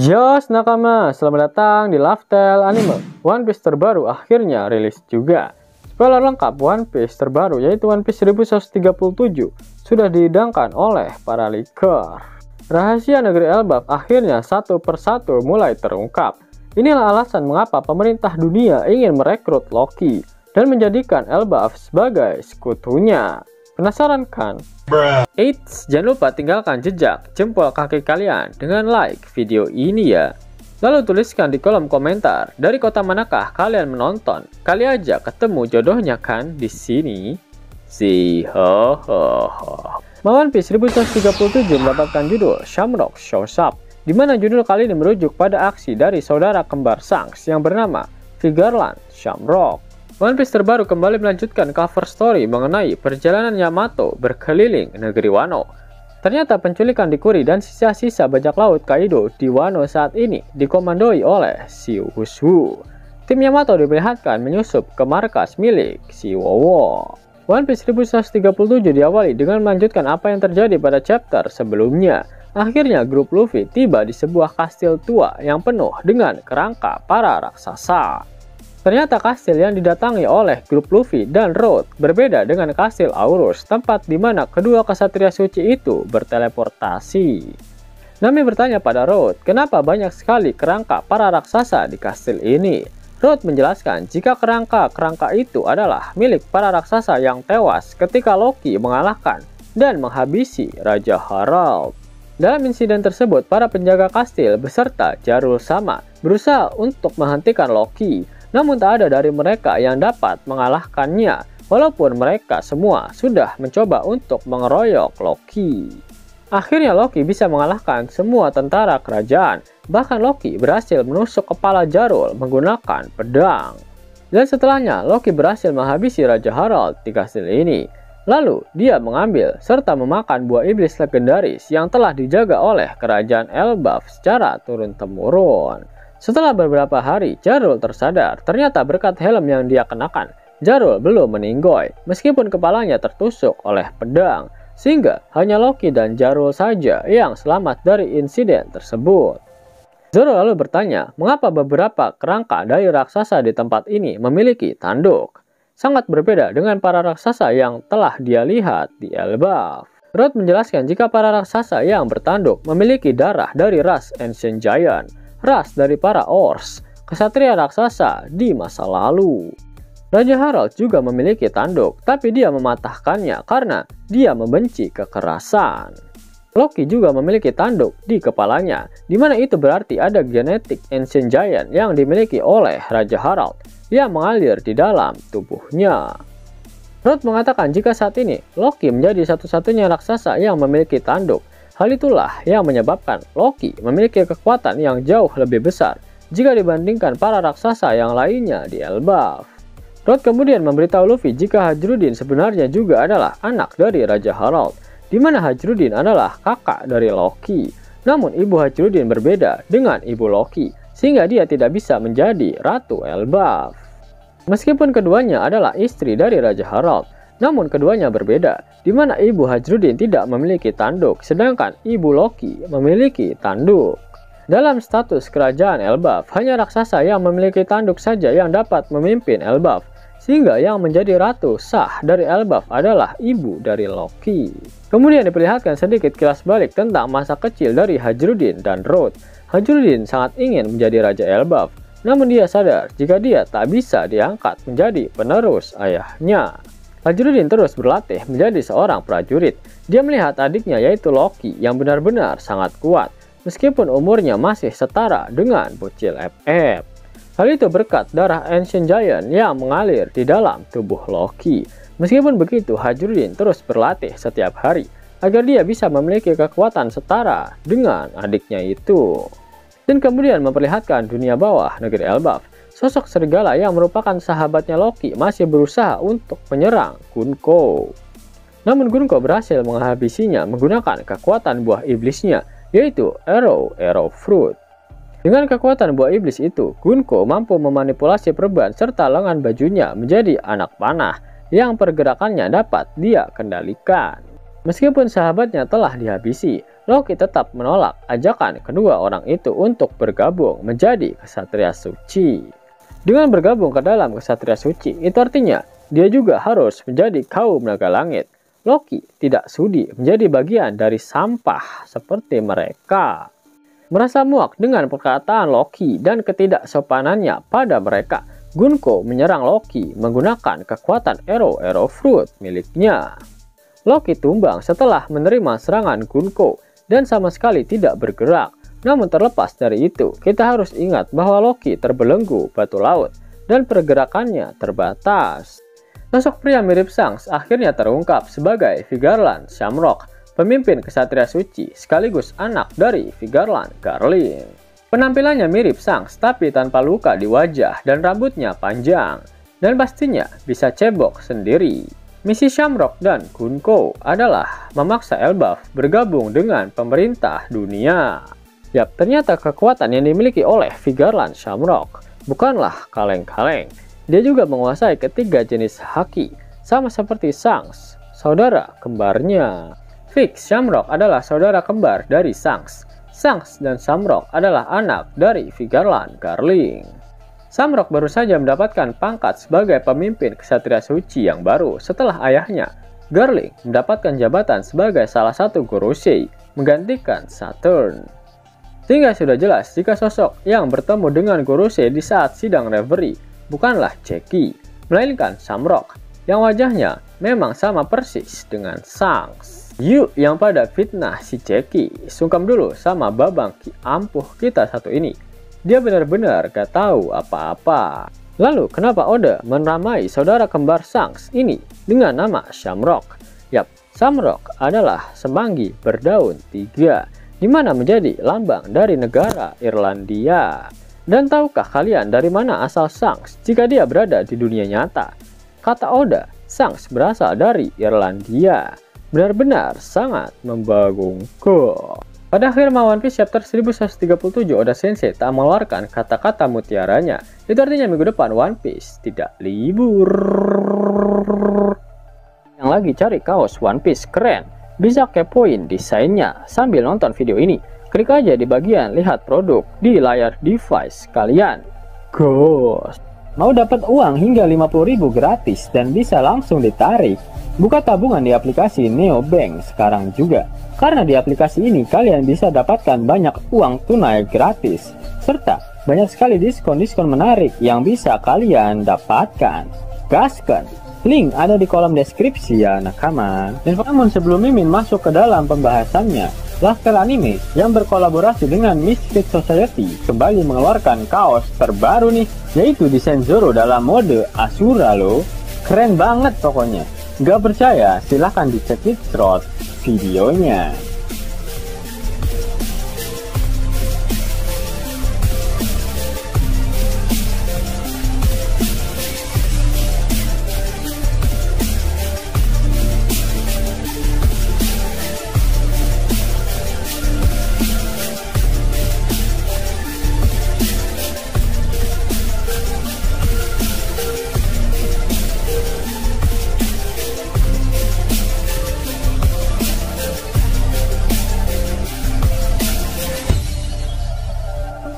Yos nakama, selamat datang di Lifestyle Anime. One Piece terbaru akhirnya rilis juga. Spoiler lengkap One Piece terbaru yaitu One Piece 1137 sudah dihidangkan oleh para leaker. Rahasia negeri Elbaf akhirnya satu persatu mulai terungkap. Inilah alasan mengapa pemerintah dunia ingin merekrut Loki dan menjadikan Elbaf sebagai sekutunya. Penasaran kan? Eits, jangan lupa tinggalkan jejak jempol kaki kalian dengan like video ini ya. Lalu tuliskan di kolom komentar dari kota manakah kalian menonton. Kali aja ketemu jodohnya kan di sini. Si ho ho ho. One Piece 1137 mendapatkan judul Shamrock Shows Up, di mana judul kali ini merujuk pada aksi dari saudara kembar Shanks yang bernama Vigarland Shamrock. One Piece terbaru kembali melanjutkan cover story mengenai perjalanan Yamato berkeliling negeri Wano. Ternyata penculikan di Kuri dan sisa-sisa bajak laut Kaido di Wano saat ini dikomandoi oleh si Wushu. Tim Yamato diperlihatkan menyusup ke markas milik si Wowo. One Piece 1137 diawali dengan melanjutkan apa yang terjadi pada chapter sebelumnya. Akhirnya grup Luffy tiba di sebuah kastil tua yang penuh dengan kerangka para raksasa. Ternyata kastil yang didatangi oleh grup Luffy dan Road berbeda dengan kastil Aurus, tempat di mana kedua kesatria suci itu berteleportasi. Nami bertanya pada Road, kenapa banyak sekali kerangka para raksasa di kastil ini? Road menjelaskan jika kerangka itu adalah milik para raksasa yang tewas ketika Loki mengalahkan dan menghabisi Raja Harald. Dalam insiden tersebut, para penjaga kastil beserta Jarul Sama berusaha untuk menghentikan Loki. Namun tak ada dari mereka yang dapat mengalahkannya, walaupun mereka semua sudah mencoba untuk mengeroyok Loki. Akhirnya Loki bisa mengalahkan semua tentara kerajaan, bahkan Loki berhasil menusuk kepala Jarul menggunakan pedang. Dan setelahnya Loki berhasil menghabisi Raja Harald di kastil ini. Lalu dia mengambil serta memakan buah iblis legendaris yang telah dijaga oleh kerajaan Elbaf secara turun-temurun. Setelah beberapa hari, Jarul tersadar. Ternyata berkat helm yang dia kenakan, Jarul belum meninggoy, meskipun kepalanya tertusuk oleh pedang, sehingga hanya Loki dan Jarul saja yang selamat dari insiden tersebut. Zoro lalu bertanya, mengapa beberapa kerangka dari raksasa di tempat ini memiliki tanduk? Sangat berbeda dengan para raksasa yang telah dia lihat di Elbaf. Road menjelaskan jika para raksasa yang bertanduk memiliki darah dari ras Ancient Giant, ras dari para Ors, kesatria raksasa di masa lalu. Raja Harald juga memiliki tanduk, tapi dia mematahkannya karena dia membenci kekerasan. Loki juga memiliki tanduk di kepalanya, di mana itu berarti ada genetik Ancient Giant yang dimiliki oleh Raja Harald yang mengalir di dalam tubuhnya. Rod mengatakan jika saat ini Loki menjadi satu-satunya raksasa yang memiliki tanduk. Hal itulah yang menyebabkan Loki memiliki kekuatan yang jauh lebih besar jika dibandingkan para raksasa yang lainnya di Elbaf. Rod kemudian memberitahu Luffy jika Hajrudin sebenarnya juga adalah anak dari Raja Harald, di mana Hajrudin adalah kakak dari Loki. Namun ibu Hajrudin berbeda dengan ibu Loki, sehingga dia tidak bisa menjadi Ratu Elbaf. Meskipun keduanya adalah istri dari Raja Harald, namun keduanya berbeda, di mana ibu Hajrudin tidak memiliki tanduk, sedangkan ibu Loki memiliki tanduk. Dalam status kerajaan Elbaf, hanya raksasa yang memiliki tanduk saja yang dapat memimpin Elbaf, sehingga yang menjadi ratu sah dari Elbaf adalah ibu dari Loki. Kemudian diperlihatkan sedikit kilas balik tentang masa kecil dari Hajrudin dan Road. Hajrudin sangat ingin menjadi Raja Elbaf, namun dia sadar jika dia tak bisa diangkat menjadi penerus ayahnya. Hajrudin terus berlatih menjadi seorang prajurit. Dia melihat adiknya yaitu Loki yang benar-benar sangat kuat, meskipun umurnya masih setara dengan bocil FF. Hal itu berkat darah Ancient Giant yang mengalir di dalam tubuh Loki. Meskipun begitu, Hajrudin terus berlatih setiap hari agar dia bisa memiliki kekuatan setara dengan adiknya itu. Dan kemudian memperlihatkan dunia bawah negeri Elbaf. Sosok serigala yang merupakan sahabatnya Loki masih berusaha untuk menyerang Gunko. Namun Gunko berhasil menghabisinya menggunakan kekuatan buah iblisnya, yaitu Arrow Fruit. Dengan kekuatan buah iblis itu, Gunko mampu memanipulasi perban serta lengan bajunya menjadi anak panah yang pergerakannya dapat dia kendalikan. Meskipun sahabatnya telah dihabisi, Loki tetap menolak ajakan kedua orang itu untuk bergabung menjadi Ksatria Suci. Dengan bergabung ke dalam Ksatria Suci, itu artinya dia juga harus menjadi kaum naga langit. Loki tidak sudi menjadi bagian dari sampah seperti mereka. Merasa muak dengan perkataan Loki dan ketidaksopanannya pada mereka, Gunko menyerang Loki menggunakan kekuatan Arrow Fruit miliknya. Loki tumbang setelah menerima serangan Gunko dan sama sekali tidak bergerak. Namun terlepas dari itu, kita harus ingat bahwa Loki terbelenggu batu laut dan pergerakannya terbatas. Sosok pria mirip Shanks akhirnya terungkap sebagai Vigarland Shamrock, pemimpin Ksatria Suci sekaligus anak dari Vigarland Garling. Penampilannya mirip Shanks tapi tanpa luka di wajah dan rambutnya panjang, dan pastinya bisa cebok sendiri. Misi Shamrock dan Gunko adalah memaksa Elbaf bergabung dengan pemerintah dunia. Yap, ternyata kekuatan yang dimiliki oleh Vigarland Shamrock bukanlah kaleng-kaleng. Dia juga menguasai ketiga jenis haki, sama seperti Shanks, saudara kembarnya. Vix Shamrock adalah saudara kembar dari Shanks. Shanks dan Shamrock adalah anak dari Vigarland Garling. Shamrock baru saja mendapatkan pangkat sebagai pemimpin Ksatria Suci yang baru setelah ayahnya, Garling, mendapatkan jabatan sebagai salah satu Gorosei, menggantikan Saturn. Sehingga sudah jelas jika sosok yang bertemu dengan Gorosei di saat sidang Reverie bukanlah Jackie, melainkan Shamrock, yang wajahnya memang sama persis dengan Shanks. Yu yang pada fitnah si Jackie, sungkem dulu sama babang ampuh kita satu ini. Dia benar-benar gak tahu apa-apa. Lalu kenapa Oda meramai saudara kembar Shanks ini dengan nama Shamrock? Yap, Shamrock adalah semanggi berdaun 3, di mana menjadi lambang dari negara Irlandia. Dan tahukah kalian dari mana asal Shanks jika dia berada di dunia nyata? Kata Oda, Shanks berasal dari Irlandia. Benar-benar sangat membagongkan. Pada akhir One Piece chapter 1137, Oda Sensei tak mengeluarkan kata-kata mutiaranya. Itu artinya minggu depan One Piece tidak libur. Yang lagi cari kaos One Piece keren, bisa kepoin desainnya sambil nonton video ini. Klik aja di bagian lihat produk di layar device kalian. Ghost. Mau dapat uang hingga 50.000 gratis dan bisa langsung ditarik? Buka tabungan di aplikasi Neobank sekarang juga. Karena di aplikasi ini kalian bisa dapatkan banyak uang tunai gratis. Serta banyak sekali diskon-diskon menarik yang bisa kalian dapatkan. Gaskan! Link ada di kolom deskripsi ya nakama. Dan namun sebelum Mimin masuk ke dalam pembahasannya, Laftel Anime yang berkolaborasi dengan Misfit Society kembali mengeluarkan kaos terbaru nih, yaitu desain Zoro dalam mode Asura loh. Keren banget pokoknya. Gak percaya? Silahkan dicek di short videonya.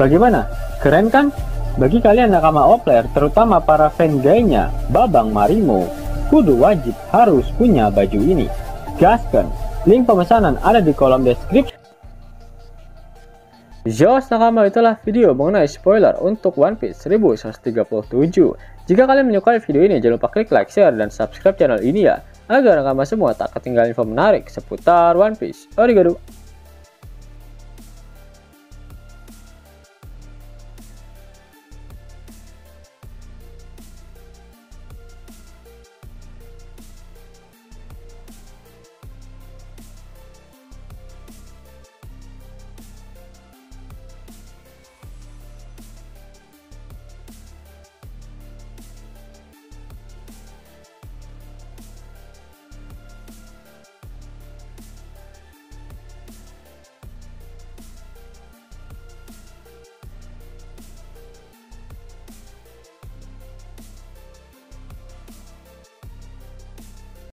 Bagaimana? Keren kan? Bagi kalian nakama Opler, terutama para fan gaynya Babang Marimo, kudu wajib harus punya baju ini. Gaskan! Link pemesanan ada di kolom deskripsi. Jos nakama, itulah video mengenai spoiler untuk One Piece 1137. Jika kalian menyukai video ini, jangan lupa klik like, share, dan subscribe channel ini ya, agar nakama semua tak ketinggalan info menarik seputar One Piece. Arigato!